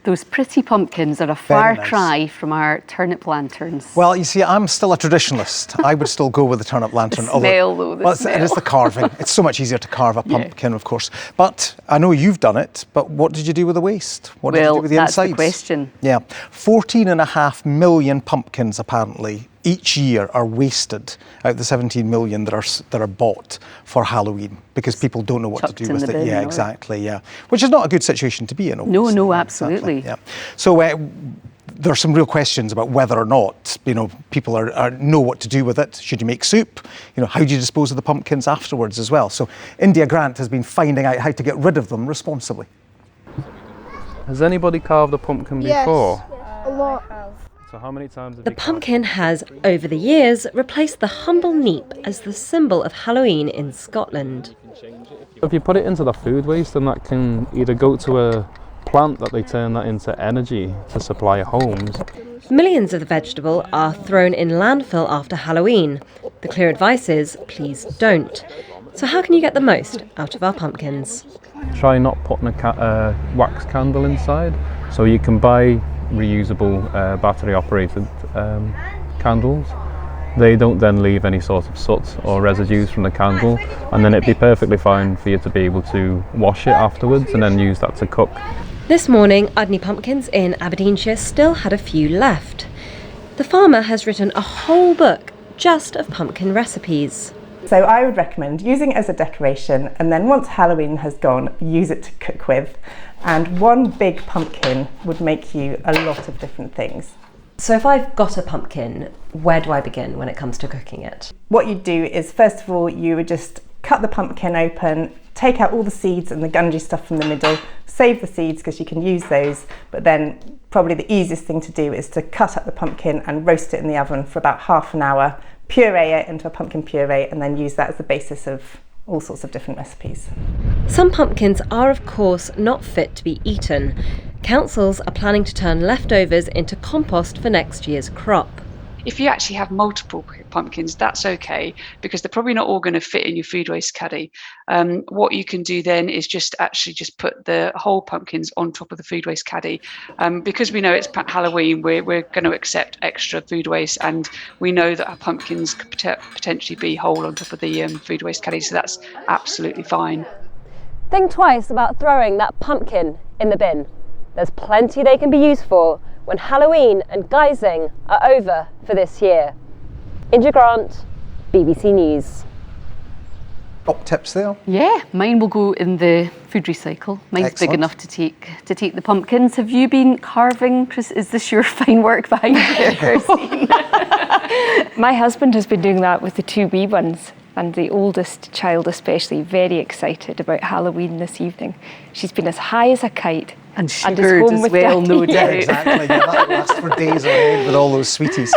Those pretty pumpkins are a far cry from our turnip lanterns. Well, you see, I'm still a traditionalist. I would still go with the turnip lantern. The smell, though, the smell. It is the carving. It's so much easier to carve a pumpkin, of course. But I know you've done it, but what did you do with the waste? What did you do with the insides? Well, that's the question. Yeah. 14.5 million pumpkins, apparently, each year are wasted out of the 17 million that are bought for Halloween because people don't know what to do with it. Yeah, exactly. Yeah, which is not a good situation to be in. Obviously. No, absolutely. Exactly, yeah. So there are some real questions about whether or not people know what to do with it. Should you make soup? How do you dispose of the pumpkins afterwards as well? So India Grant has been finding out how to get rid of them responsibly. Has anybody carved a pumpkin before? Yes, a lot. So how many times have The pumpkin has, over the years, replaced the humble neep as the symbol of Halloween in Scotland. If you put it into the food waste, then that can either go to a plant that they turn that into energy to supply homes. Millions of the vegetable are thrown in landfill after Halloween. The clear advice is, please don't. So how can you get the most out of our pumpkins? Try not putting a wax candle inside. So you can buy reusable battery-operated candles. They don't then leave any sort of soot or residues from the candle, and then it'd be perfectly fine for you to be able to wash it afterwards and then use that to cook. This morning, Udney Pumpkins in Aberdeenshire still had a few left. The farmer has written a whole book just of pumpkin recipes. So I would recommend using it as a decoration, and then once Halloween has gone, use it to cook with. And one big pumpkin would make you a lot of different things. So if I've got a pumpkin, where do I begin when it comes to cooking it? What you'd do is, first of all, you would just cut the pumpkin open, take out all the seeds and the gungy stuff from the middle, save the seeds because you can use those, but then probably the easiest thing to do is to cut up the pumpkin and roast it in the oven for about half an hour, puree it into a pumpkin puree, and then use that as the basis of all sorts of different recipes. Some pumpkins are, of course, not fit to be eaten. Councils are planning to turn leftovers into compost for next year's crop. If you actually have multiple pumpkins, that's okay, because they're probably not all going to fit in your food waste caddy. What you can do then is just put the whole pumpkins on top of the food waste caddy. Because we know it's Halloween, we're going to accept extra food waste, and we know that our pumpkins could potentially be whole on top of the food waste caddy, so that's absolutely fine. Think twice about throwing that pumpkin in the bin. There's plenty they can be used for when Halloween and guising are over for this year. India Grant, BBC News. Top tips there? Yeah, mine will go in the food recycle. Mine's Excellent. big enough to take the pumpkins. Have you been carving, Chris? Is this your fine work behind you? My husband has been doing that with the two wee ones, and the oldest child especially very excited about Halloween this evening. She's been as high as a kite. And sugared as well, no doubt. Yeah, exactly. Yeah, that lasts for days on end with all those sweeties.